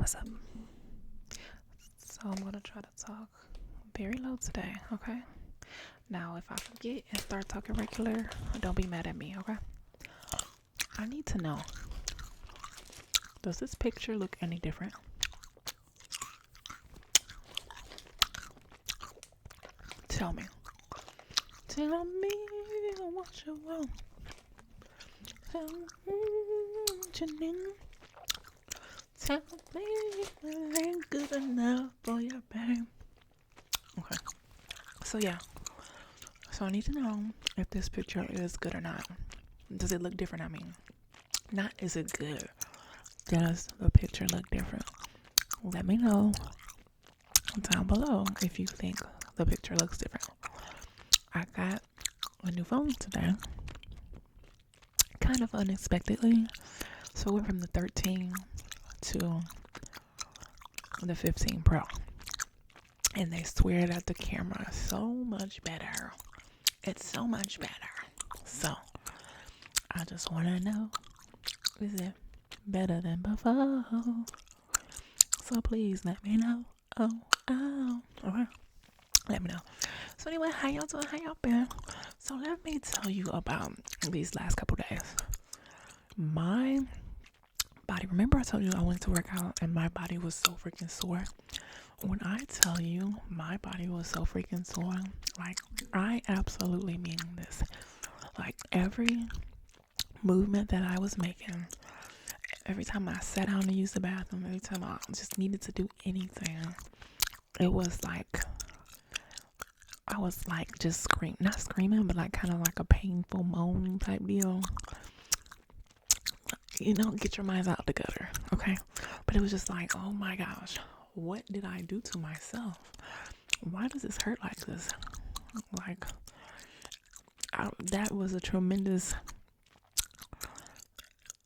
What's up? So I'm gonna try to talk very low today, okay? Now, if I forget and start talking regular, don't be mad at me, okay? I need to know, does this picture look any different? Tell me. Tell me what you want. Tell me what you need. Tell me it ain't good enough for your babe. Okay. So yeah. So I need to know if this picture is good or not. Does it look different? I mean, not is it good. Does the picture look different? Let me know down below if you think the picture looks different. I got a new phone today, kind of unexpectedly. So we went from the 13 to the 15 Pro. And they swear that the camera is so much better. It's so much better. So I just want to know, is it better than before? So please let me know. Okay. Let me know. So anyway, how y'all doing? How y'all been? So let me tell you about these last couple days. My body, remember I told you I went to work out and my body was so freaking sore? When I tell you my body was so freaking sore, like I absolutely mean this. Like every movement that I was making, every time I sat down to use the bathroom, every time I just needed to do anything, it was like I was like just not screaming, but like kind of like a painful moan type deal. You know, get your minds out the gutter, okay? But it was just like, oh my gosh, what did I do to myself? Why does this hurt like this? Like, that was a tremendous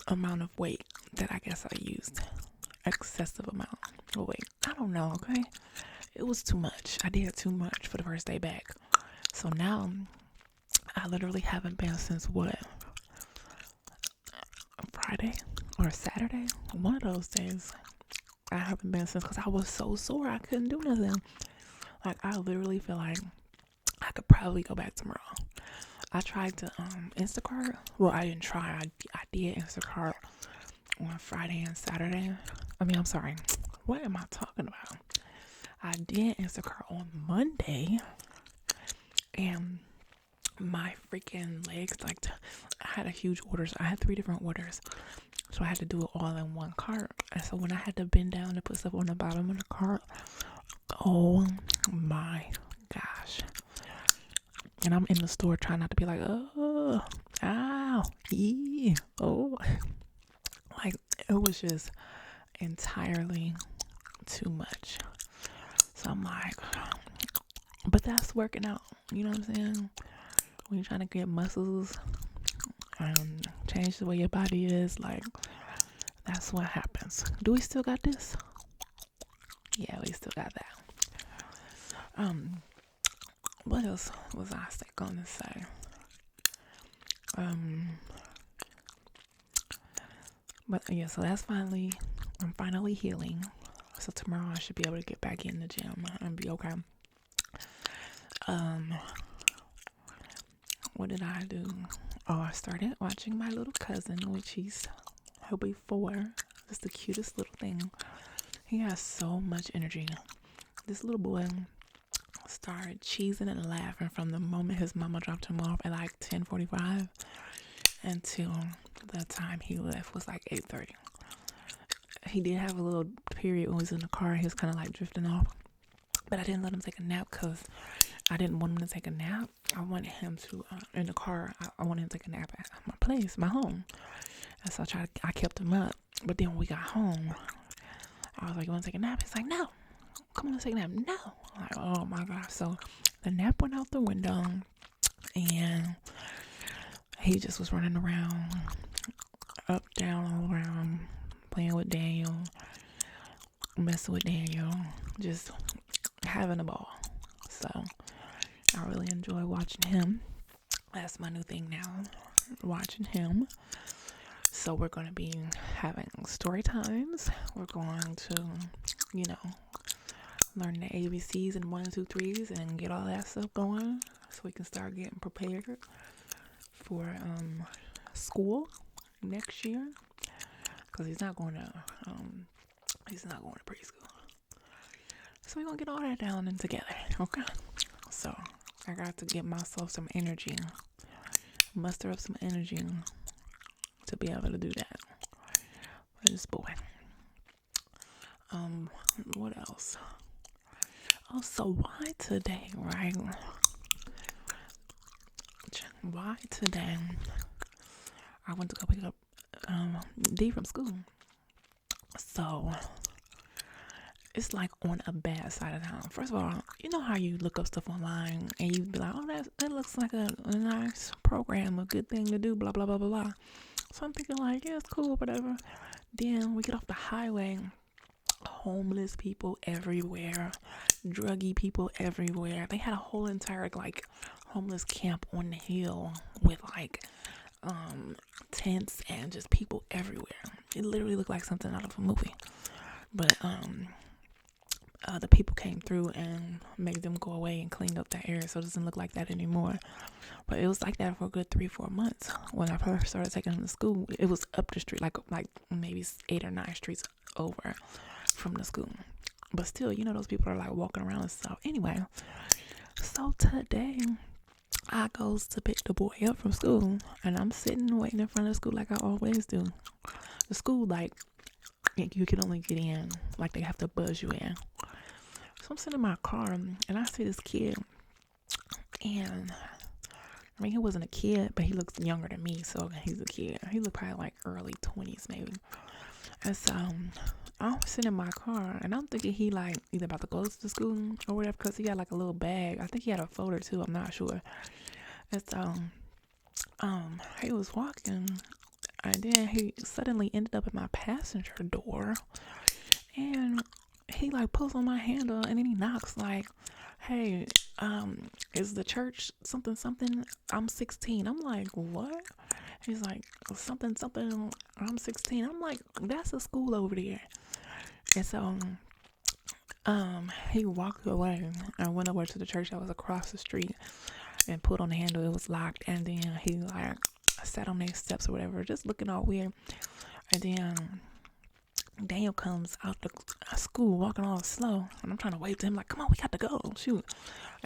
amount of weight that I guess I used. Excessive amount of weight. I don't know, okay? It was too much. I did too much for the first day back. So now, I literally haven't been since what? Friday or Saturday? One of those days. I haven't been since because I was so sore. I couldn't do nothing. Like, I literally feel like I could probably go back tomorrow. I tried to Instacart. Well, I didn't try. I did Instacart on Friday and Saturday. I'm sorry. What am I talking about? I did Instacart on Monday, and my freaking legs, like, I had a huge order. So I had 3 different orders. So I had to do it all in one cart. And so when I had to bend down to put stuff on the bottom of the cart, oh my gosh. And I'm in the store trying not to be like, oh, ow, ee, oh. Like, it was just entirely too much. So I'm like, but that's working out. You know what I'm saying? When you're trying to get muscles and change the way your body is, like, that's what happens. Do we still got this? Yeah, we still got that. What else was I gonna say? But yeah, so I'm finally healing. So tomorrow I should be able to get back in the gym and be okay. What did I do? Oh, I started watching my little cousin, which he'll be 4. Just the cutest little thing. He has so much energy. This little boy started cheesing and laughing from the moment his mama dropped him off at like 10:45 until the time he left was like 8:30. He did have a little period when he was in the car. He was kind of like drifting off, but I didn't let him take a nap because I didn't want him to take a nap. I wanted him to in the car. I wanted him to take a nap at my place, my home. And so I kept him up. But then when we got home, I was like, "You want to take a nap?" He's like, "No, come on, let's take a nap." No, I'm like, oh my gosh. So the nap went out the window, and he just was running around, up, down, all around, playing with Daniel, messing with Daniel, just having a ball. So I really enjoy watching him. That's my new thing now, watching him. So we're going to be having story times. We're going to, you know, learn the ABCs and 1, 2, 3s and get all that stuff going so we can start getting prepared for school next year, because he's not going to preschool. So we're gonna get all that down and together, okay? So I got to get myself some energy, muster up some energy to be able to do that for this boy. What else? Oh, so why today, right? Why today? I went to go pick up D from school. So it's like on a bad side of town. First of all, you know how you look up stuff online and you be like, oh, that looks like a nice program, a good thing to do, blah, blah, blah, blah, blah. So I'm thinking like, yeah, it's cool, whatever. Then we get off the highway, homeless people everywhere, druggy people everywhere. They had a whole entire like homeless camp on the hill with like tents and just people everywhere. It literally looked like something out of a movie. But the people came through and made them go away and cleaned up that area so it doesn't look like that anymore. But it was like that for a good 3-4 months. When I first started taking him to school, it was up the street, like maybe 8 or 9 streets over from the school. But still, you know, those people are like walking around and stuff. Anyway, so today I goes to pick the boy up from school, and I'm sitting waiting in front of the school like I always do. The school, like, you can only get in, like they have to buzz you in. So I'm sitting in my car and I see this kid, and I mean, he wasn't a kid, but he looks younger than me, so he's a kid. He looked probably like early 20s maybe. And so I'm sitting in my car and I'm thinking he like either about to go to school or whatever, because he got like a little bag. I think he had a folder too, I'm not sure. And so he was walking, and then he suddenly ended up at my passenger door, and he like pulls on my handle, and then he knocks like, hey, is the church something, I'm 16. I'm like, what? He's like, something, I'm 16. I'm like, that's a school over there. And so he walked away and went over to the church that was across the street and pulled on the handle. It was locked, and then he like sat on their steps or whatever, just looking all weird. And then Daniel comes out the school walking all slow, and I'm trying to wave to him like, come on, we got to go, shoot.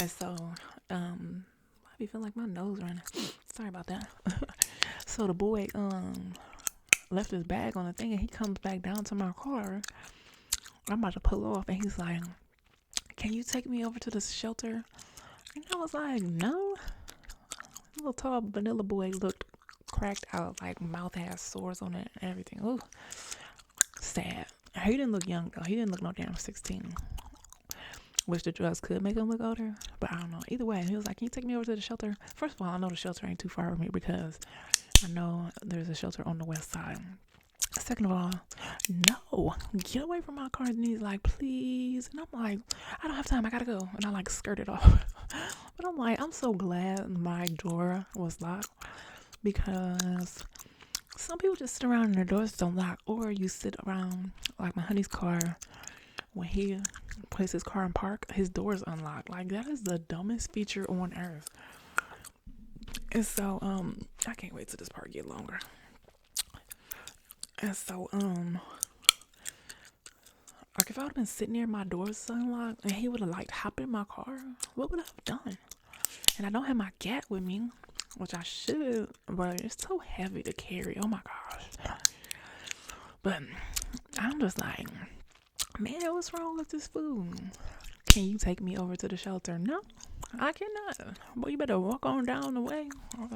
And so I be feeling like my nose running. Sorry about that. So the boy left his bag on the thing, and he comes back down to my car. I'm about to pull off, and he's like, can you take me over to the shelter? And I was like, no. The little tall vanilla boy looked cracked out, like mouth had sores on it and everything. Ooh, sad. He didn't look young though. He didn't look no damn 16. Which the drugs could make him look older, but I don't know. Either way, he was like, can you take me over to the shelter? First of all, I know the shelter ain't too far from me because I know there's a shelter on the west side. Second of all, no, get away from my car. And he's like, please. And I'm like, I don't have time, I gotta go. And I like skirted off. But I'm like, I'm so glad my door was locked, because some people just sit around and their doors don't lock. Or you sit around, like my honey's car, when he puts his car in park, his door's unlocked. Like, that is the dumbest feature on earth. And so I can't wait till this part get longer. And so like if I would have been sitting there, my door's unlocked, and he would have like hopped in my car, what would I have done? And I don't have my gat with me, which I should, but it's so heavy to carry. Oh my gosh. But I'm just like, man, what's wrong with this food? Can you take me over to the shelter? No, I cannot. Well, you better walk on down the way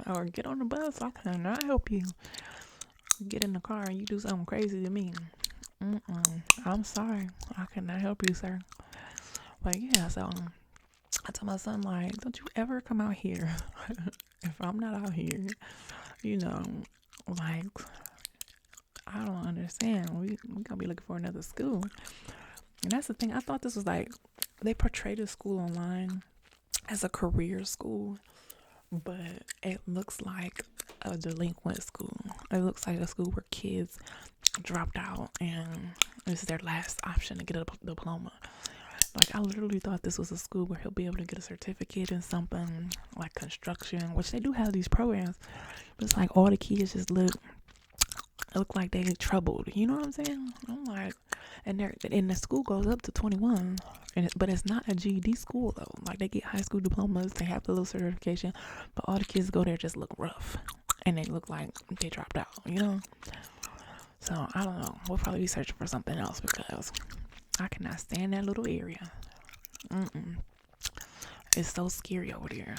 or get on the bus. I cannot help you. Get in the car and you do something crazy to me. I'm sorry, I cannot help you, sir. But yeah, so I told my son, like, don't you ever come out here if I'm not out here, you know, like, I don't understand. We gonna be looking for another school. And that's the thing, I thought this was like, they portray the school online as a career school, but it looks like a delinquent school. It looks like a school where kids dropped out and this is their last option to get a diploma. Like, I literally thought this was a school where he'll be able to get a certificate in something like construction, which they do have these programs, but it's like all the kids just look like they troubled. You know what I'm saying? I'm like, and the school goes up to 21, but it's not a GED school though. Like, they get high school diplomas, they have the little certification, but all the kids go there just look rough, and they look like they dropped out. You know? So I don't know. We'll probably be searching for something else because I cannot stand that little area. It's so scary over there.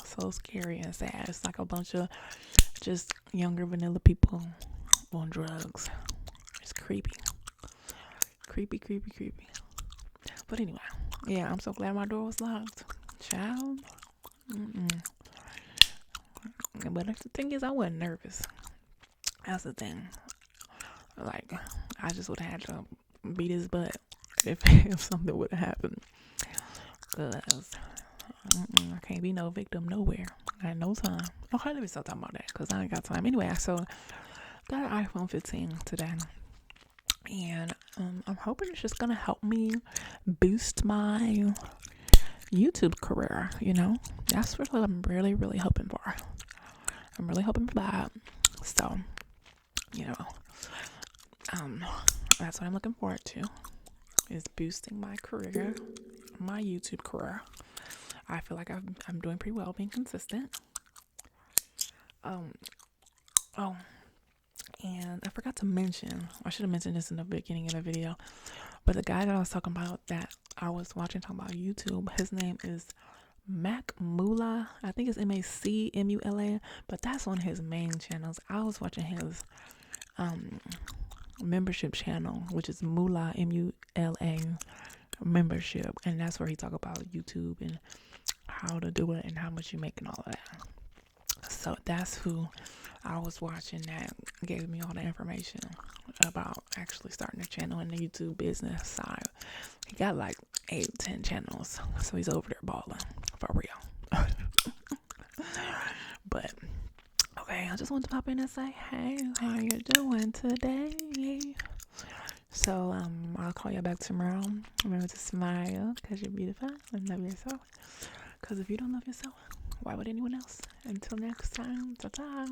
So scary and sad. It's like a bunch of just younger vanilla people on drugs. It's creepy. Creepy. But anyway, yeah, I'm so glad my door was locked. Child. But the thing is, I wasn't nervous. That's the thing. Like, I just would have had to beat his butt if something would have happened. Because I can't be no victim nowhere. I had no time. Okay, let me stop talking about that because I ain't got time. Anyway, so got an iPhone 15 today. And I'm hoping it's just going to help me boost my YouTube career, you know? That's what I'm really, really hoping for. I'm really hoping for that. So, you know, that's what I'm looking forward to, is boosting my career, my YouTube career. I feel like I'm doing pretty well being consistent. And I forgot to mention, I should have mentioned this in the beginning of the video, but the guy that I was talking about that I was watching talking about YouTube, his name is Macmula. I think it's Macmula, but that's on his main channels. I was watching his membership channel, which is Mula, Mula membership, and that's where he talk about YouTube and how to do it and how much you make and all of that. So that's who I was watching that gave me all the information about actually starting a channel in the YouTube business side. He got like 8-10 channels, so he's over there balling for real. But okay, I just want to pop in and say, hey, how you doing today? So I'll call you back tomorrow. Remember to smile because you're beautiful and love yourself. Because if you don't love yourself, why would anyone else? Until next time, ta-ta.